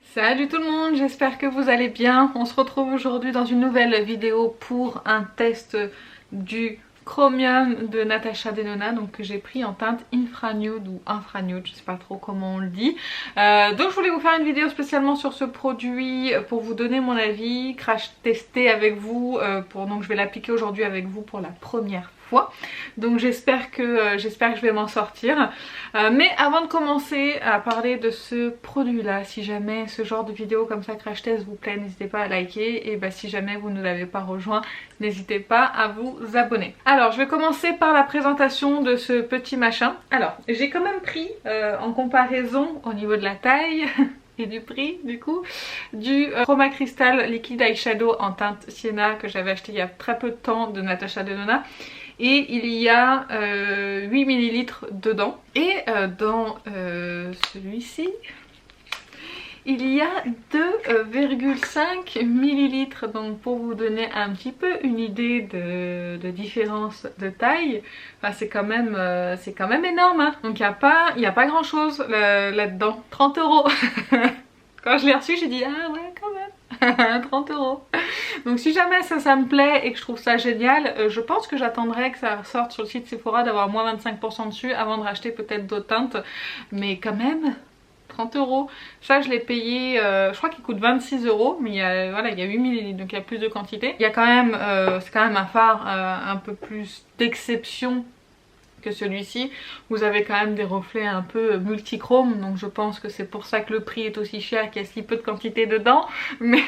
Salut tout le monde, j'espère que vous allez bien. On se retrouve aujourd'hui dans une nouvelle vidéo pour un test du Chromium de Natasha Denona, donc que j'ai pris en teinte infranude ou infranude, je sais pas trop comment on le dit. Donc je voulais vous faire une vidéo spécialement sur ce produit pour vous donner mon avis, crash tester avec vous, donc je vais l'appliquer aujourd'hui avec vous pour la première fois. Donc j'espère que je vais m'en sortir. Mais avant de commencer à parler de ce produit là, si jamais ce genre de vidéo comme ça crash test vous plaît, n'hésitez pas à liker, et si jamais vous ne l'avez pas rejoint, n'hésitez pas à vous abonner. Alors je vais commencer par la présentation de ce petit machin. Alors j'ai quand même pris en comparaison au niveau de la taille et du prix du coup du Chroma Crystal Liquid Eyeshadow en teinte Sienna que j'avais acheté il y a très peu de temps de Natasha Denona. Et il y a 8 ml dedans. Et dans celui-ci, il y a 2,5 ml. Donc pour vous donner un petit peu une idée de différence de taille, enfin, c'est quand même énorme. Hein. Donc il n'y a pas grand chose là-dedans. 30 €. Quand je l'ai reçu, j'ai dit ah ouais quand même. 30 €. Donc si jamais ça me plaît et que je trouve ça génial, je pense que j'attendrai que ça sorte sur le site Sephora, d'avoir moins 25% dessus avant de racheter peut-être d'autres teintes. Mais quand même 30 €. Ça je l'ai payé, je crois qu'il coûte 26 €, mais il y a, voilà, il y a 8 ml, donc il y a plus de quantité. Il y a quand même, c'est quand même un fard un peu plus d'exception que celui-ci. Vous avez quand même des reflets un peu multichrome, donc je pense que c'est pour ça que le prix est aussi cher, qu'il y a si peu de quantité dedans, mais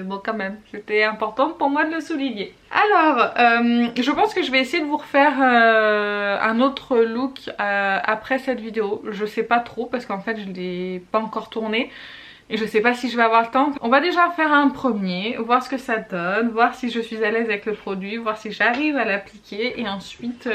bon quand même, c'était important pour moi de le souligner. Alors, je pense que je vais essayer de vous refaire un autre look après cette vidéo. Je sais pas trop parce qu'en fait je l'ai pas encore tourné. Et je sais pas si je vais avoir le temps. On va déjà faire un premier, voir ce que ça donne, voir si je suis à l'aise avec le produit, voir si j'arrive à l'appliquer, et ensuite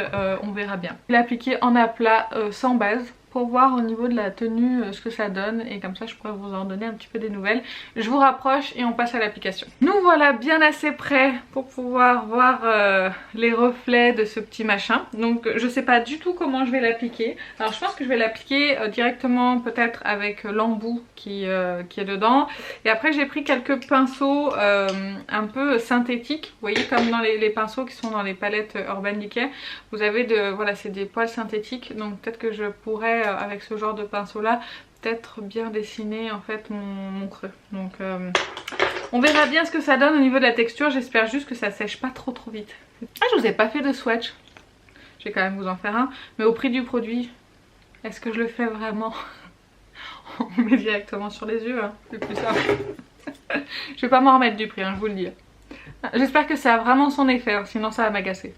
on verra bien. L'appliquer en aplat sans base pour voir au niveau de la tenue ce que ça donne, et comme ça je pourrais vous en donner un petit peu des nouvelles. Je vous rapproche et on passe à l'application. Nous voilà bien assez prêts pour pouvoir voir les reflets de ce petit machin. Donc je sais pas du tout comment je vais l'appliquer. Alors je pense que je vais l'appliquer directement peut-être avec l'embout qui est dedans. Et après j'ai pris quelques pinceaux un peu synthétiques. Vous voyez, comme dans les pinceaux qui sont dans les palettes Urban Decay. Vous avez voilà, c'est des poils synthétiques. Donc peut-être que je pourrais avec ce genre de pinceau là peut-être bien dessiner en fait mon creux. Donc on verra bien ce que ça donne au niveau de la texture. J'espère juste que ça sèche pas trop vite. Ah, je vous ai pas fait de swatch. Je vais quand même vous en faire un, mais au prix du produit, est-ce que je le fais vraiment? On met directement sur les yeux, hein. C'est plus simple. Je vais pas m'en remettre du prix, hein, je vous le dis. J'espère que ça a vraiment son effet, hein, sinon ça va m'agacer.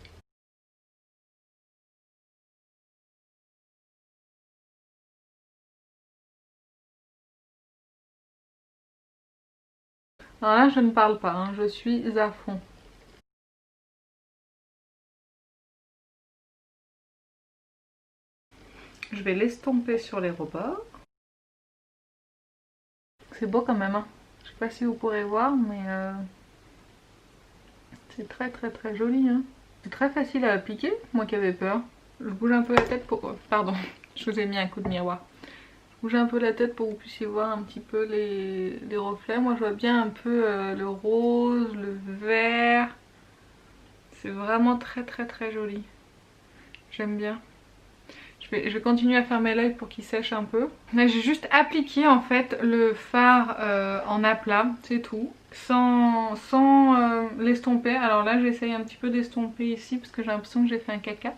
Alors là je ne parle pas, hein, je suis à fond. Je vais l'estomper sur les rebords. C'est beau quand même, hein. Je sais pas si vous pourrez voir, mais c'est très joli, hein. C'est très facile à appliquer, moi qui avais peur. Je bouge un peu la tête pour... Pardon, je vous ai mis un coup de miroir. Je bouge un peu la tête pour que vous puissiez voir un petit peu les reflets. Moi je vois bien un peu le rose, le vert. C'est vraiment très joli. J'aime bien. Je vais continuer à fermer l'œil pour qu'il sèche un peu. Là j'ai juste appliqué en fait le fard en aplat, c'est tout. Sans l'estomper. Alors là j'essaye un petit peu d'estomper ici parce que j'ai l'impression que j'ai fait un caca.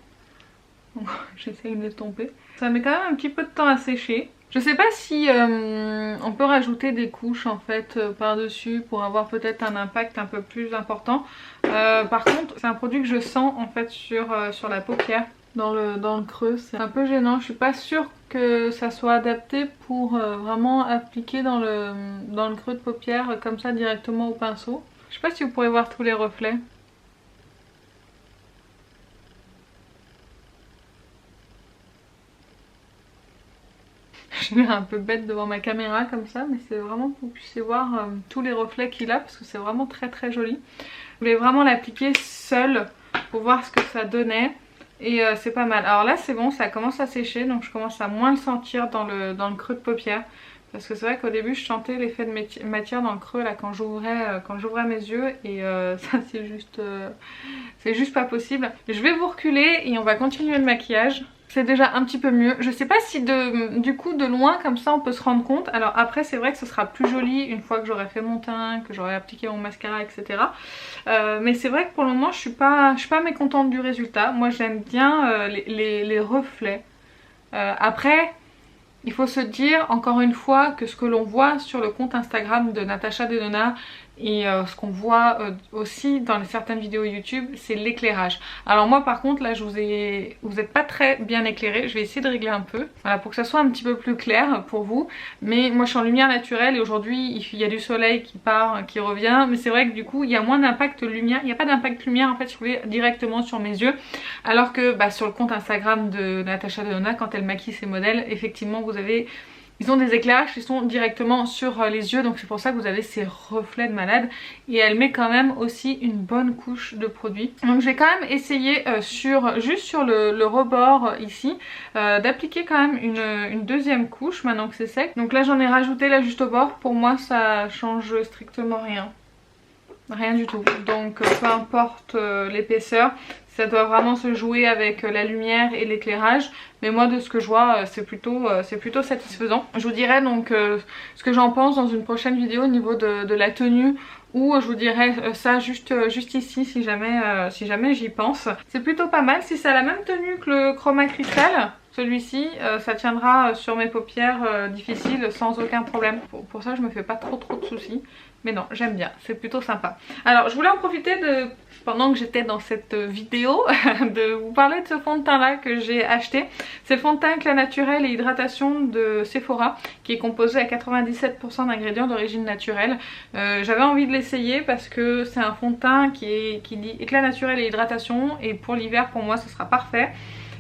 Donc j'essaye de l'estomper. Ça met quand même un petit peu de temps à sécher. Je sais pas si on peut rajouter des couches en fait par dessus pour avoir peut-être un impact un peu plus important. Par contre c'est un produit que je sens en fait sur la paupière. Dans le creux, c'est un peu gênant. Je suis pas sûre que ça soit adapté pour vraiment appliquer dans le creux de paupière comme ça directement au pinceau. Je sais pas si vous pourrez voir tous les reflets. J'ai l'air un peu bête devant ma caméra comme ça, mais c'est vraiment pour que vous puissiez voir tous les reflets qu'il a parce que c'est vraiment très joli. Je voulais vraiment l'appliquer seule pour voir ce que ça donnait. Et c'est pas mal. Alors là c'est bon, ça commence à sécher, donc je commence à moins le sentir dans le creux de paupière. Parce que c'est vrai qu'au début je sentais l'effet de matière dans le creux là quand j'ouvrais mes yeux et ça c'est juste pas possible. Je vais vous reculer et on va continuer le maquillage. C'est déjà un petit peu mieux. Je sais pas si du coup de loin comme ça on peut se rendre compte. Alors après c'est vrai que ce sera plus joli une fois que j'aurai fait mon teint, que j'aurai appliqué mon mascara, etc. Mais c'est vrai que pour le moment je suis pas mécontente du résultat. Moi j'aime bien les reflets. Après il faut se dire encore une fois que ce que l'on voit sur le compte Instagram de Natasha Denona et ce qu'on voit aussi dans certaines vidéos YouTube, c'est l'éclairage. Alors moi par contre là vous êtes pas très bien éclairé, je vais essayer de régler un peu, voilà, pour que ça soit un petit peu plus clair pour vous. Mais moi je suis en lumière naturelle et aujourd'hui il y a du soleil qui part, qui revient, mais c'est vrai que du coup il y a moins d'impact lumière, il n'y a pas d'impact lumière en fait si vous voulez directement sur mes yeux, alors que sur le compte Instagram de Natasha Denona, quand elle maquille ses modèles, effectivement ils ont des éclairages qui sont directement sur les yeux, donc c'est pour ça que vous avez ces reflets de malade. Et elle met quand même aussi une bonne couche de produit. Donc je vais quand même essayer juste sur le rebord ici d'appliquer quand même une deuxième couche maintenant que c'est sec. Donc là j'en ai rajouté là juste au bord, pour moi ça change strictement rien. Rien du tout, donc peu importe l'épaisseur, ça doit vraiment se jouer avec la lumière et l'éclairage. Mais moi de ce que je vois c'est plutôt satisfaisant. Je vous dirai donc ce que j'en pense dans une prochaine vidéo au niveau de la tenue, ou je vous dirai ça juste ici si jamais j'y pense. C'est plutôt pas mal, si ça a la même tenue que le Chroma Crystal, celui-ci ça tiendra sur mes paupières difficiles sans aucun problème. Pour ça je me fais pas trop de soucis. Mais non, j'aime bien, c'est plutôt sympa. Alors je voulais en profiter pendant que j'étais dans cette vidéo de vous parler de ce fond de teint là que j'ai acheté. C'est le fond de teint Éclat Naturel et Hydratation de Sephora, qui est composé à 97% d'ingrédients d'origine naturelle. J'avais envie de l'essayer parce que c'est un fond de teint qui dit éclat naturel et hydratation, et pour l'hiver pour moi ce sera parfait.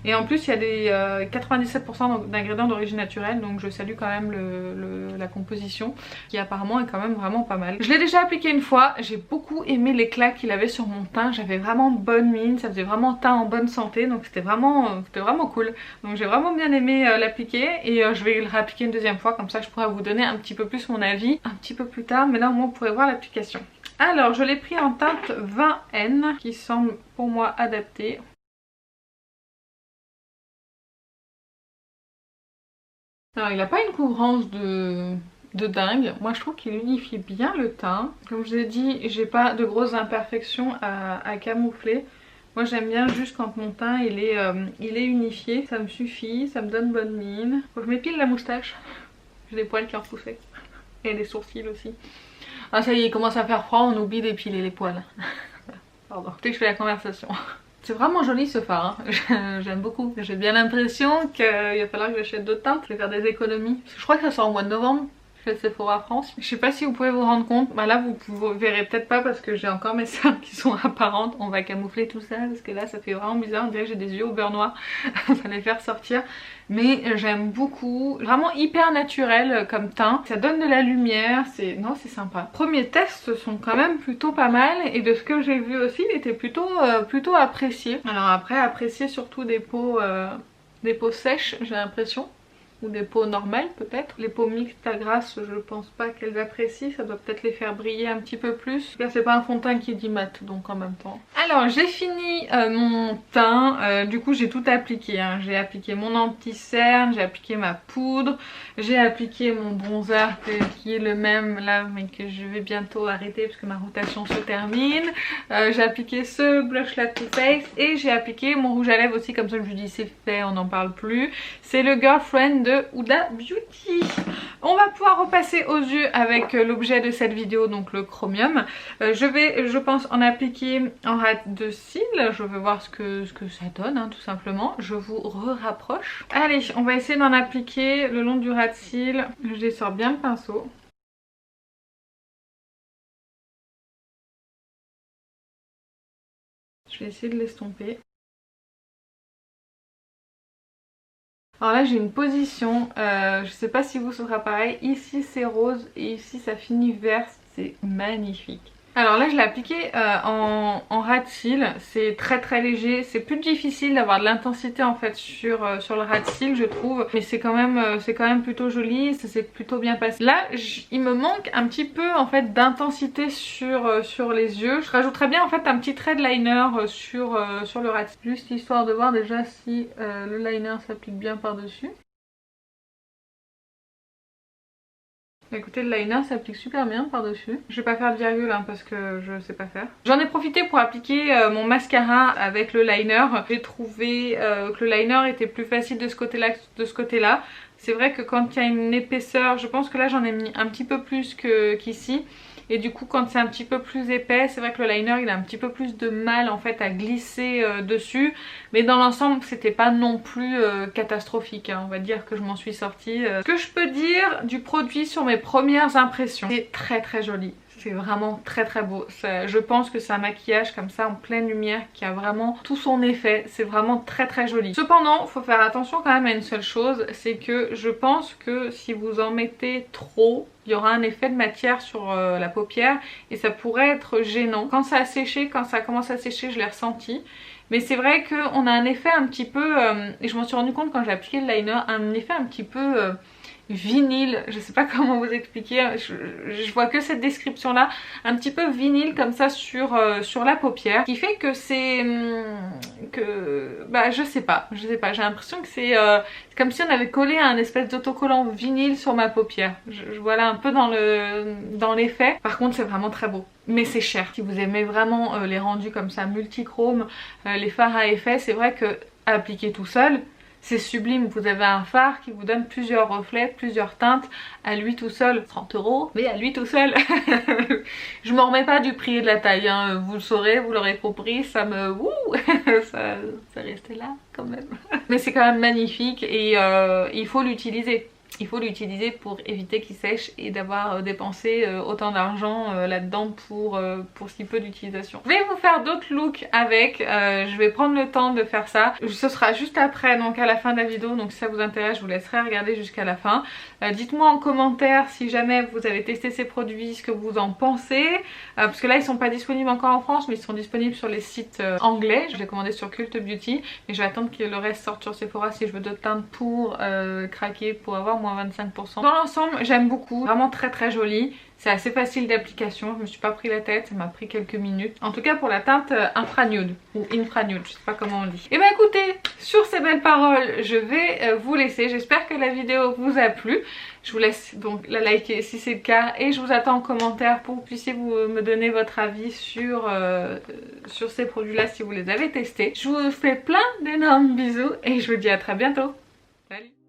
Et en plus il y a des 97% d'ingrédients d'origine naturelle, donc je salue quand même la composition qui apparemment est quand même vraiment pas mal. Je l'ai déjà appliqué une fois, j'ai beaucoup aimé l'éclat qu'il avait sur mon teint, j'avais vraiment bonne mine, ça faisait vraiment teint en bonne santé, donc c'était vraiment cool. Donc j'ai vraiment bien aimé l'appliquer et je vais le réappliquer une deuxième fois, comme ça je pourrai vous donner un petit peu plus mon avis un petit peu plus tard, mais là au moins vous pourrez voir l'application. Alors je l'ai pris en teinte 20N qui semble pour moi adaptée. Alors il n'a pas une couvrance de dingue, moi je trouve qu'il unifie bien le teint. Comme je vous ai dit, j'ai pas de grosses imperfections à camoufler. Moi j'aime bien juste quand mon teint il est unifié, ça me suffit, ça me donne bonne mine. Faut que je m'épile la moustache, j'ai des poils qui en repoussaient. Et les sourcils aussi. Ah ça y est, il commence à faire froid, on oublie d'épiler les poils. Pardon, dès que je fais la conversation. C'est vraiment joli ce fard, hein. J'aime beaucoup. J'ai bien l'impression qu'il va falloir que j'achète d'autres teintes, je vais faire des économies. Parce que je crois que ça sort au mois de novembre. Chez Sephora France. Je sais pas si vous pouvez vous rendre compte. Là vous verrez peut-être pas parce que j'ai encore mes cernes qui sont apparentes. On va camoufler tout ça parce que là ça fait vraiment bizarre. On dirait que j'ai des yeux au beurre noir. Ça va les faire sortir. Mais j'aime beaucoup. Vraiment hyper naturel comme teint. Ça donne de la lumière. Non, c'est sympa. Premiers tests sont quand même plutôt pas mal. Et de ce que j'ai vu aussi, il était plutôt apprécié. Alors après, apprécier surtout des peaux sèches, j'ai l'impression. Ou des peaux normales peut-être. Les peaux mixtes à grasse, je pense pas qu'elles apprécient, ça doit peut-être les faire briller un petit peu plus. En tout cas c'est pas un fond de teint qui dit mat, donc en même temps. Alors j'ai fini mon teint, du coup j'ai tout appliqué, hein. J'ai appliqué mon anti-cerne, j'ai appliqué ma poudre, j'ai appliqué mon bronzer qui est le même là mais que je vais bientôt arrêter parce que ma rotation se termine. J'ai appliqué ce blush là Too Faced et j'ai appliqué mon rouge à lèvres aussi, comme ça je vous dis c'est fait, on n'en parle plus. C'est le Girlfriend de Huda Beauty. On va pouvoir repasser aux yeux avec l'objet de cette vidéo, donc le chromium. Je vais, je pense, en appliquer en ras de cils. Je vais voir ce que ça donne, hein, tout simplement. Je vous rapproche. Allez, on va essayer d'en appliquer le long du ras de cils. Je descends bien le pinceau. Je vais essayer de l'estomper. Alors là j'ai une position, je sais pas si vous ce sera pareil, ici c'est rose et ici ça finit vert, c'est magnifique. Alors là je l'ai appliqué en ras de cils, c'est très léger, c'est plus difficile d'avoir de l'intensité en fait sur le ras de cils je trouve, mais c'est quand même plutôt joli, ça s'est plutôt bien passé. Là il me manque un petit peu en fait d'intensité sur les yeux, je rajouterais bien en fait un petit trait de liner sur le ras de cils, juste histoire de voir déjà si le liner s'applique bien par dessus. Écoutez, le liner s'applique super bien par dessus. Je vais pas faire de virgule hein, parce que je sais pas faire. J'en ai profité pour appliquer mon mascara avec le liner. J'ai trouvé que le liner était plus facile de ce côté-là que de ce côté-là. C'est vrai que quand il y a une épaisseur, je pense que là j'en ai mis un petit peu plus qu'ici. Et du coup quand c'est un petit peu plus épais, c'est vrai que le liner il a un petit peu plus de mal en fait à glisser dessus. Mais dans l'ensemble c'était pas non plus catastrophique hein. On va dire que je m'en suis sortie. Ce que je peux dire du produit sur mes premières impressions, c'est très joli. C'est vraiment très beau. Je pense que c'est un maquillage comme ça en pleine lumière qui a vraiment tout son effet. C'est vraiment très joli. Cependant, il faut faire attention quand même à une seule chose, c'est que je pense que si vous en mettez trop, il y aura un effet de matière sur la paupière et ça pourrait être gênant. Quand ça a séché, quand ça commence à sécher, je l'ai ressenti. Mais c'est vrai qu'on a un effet un petit peu, et je m'en suis rendu compte quand j'ai appliqué le liner, un effet un petit peu vinyle, je sais pas comment vous expliquer, je vois que cette description là, un petit peu vinyle comme ça sur la paupière, qui fait que c'est bah je sais pas, j'ai l'impression que c'est comme si on avait collé un espèce d'autocollant vinyle sur ma paupière. Je vois là un peu dans l'effet. Par contre c'est vraiment très beau. Mais c'est cher. Si vous aimez vraiment les rendus comme ça multichrome, les fards à effet, c'est vrai que à appliquer tout seul, c'est sublime. Vous avez un fard qui vous donne plusieurs reflets, plusieurs teintes à lui tout seul. 30 €, mais à lui tout seul. Je m'en remets pas du prix et de la taille, hein. Vous le saurez, vous l'aurez compris, ça me... Wouh ça restait là quand même. Mais c'est quand même magnifique et il faut l'utiliser. Il faut l'utiliser pour éviter qu'il sèche et d'avoir dépensé autant d'argent là-dedans pour si peu d'utilisation. Je vais vous faire d'autres looks avec, je vais prendre le temps de faire ça. Ce sera juste après, donc à la fin de la vidéo, donc si ça vous intéresse, je vous laisserai regarder jusqu'à la fin. Dites-moi en commentaire si jamais vous avez testé ces produits, ce que vous en pensez. Parce que là ils sont pas disponibles encore en France, mais ils sont disponibles sur les sites anglais. Je les ai commandés sur Cult Beauty, mais je vais attendre que le reste sorte sur Sephora si je veux d'autres teintes pour craquer, pour avoir moins 25%. Dans l'ensemble j'aime beaucoup, vraiment très joli. C'est assez facile d'application, je me suis pas pris la tête, ça m'a pris quelques minutes. En tout cas pour la teinte infranude ou infranude, je sais pas comment on dit. Et bah écoutez, sur ces belles paroles, je vais vous laisser. J'espère que la vidéo vous a plu. Je vous laisse donc la liker si c'est le cas et je vous attends en commentaire pour que vous puissiez me donner votre avis sur ces produits là si vous les avez testés. Je vous fais plein d'énormes bisous et je vous dis à très bientôt. Salut!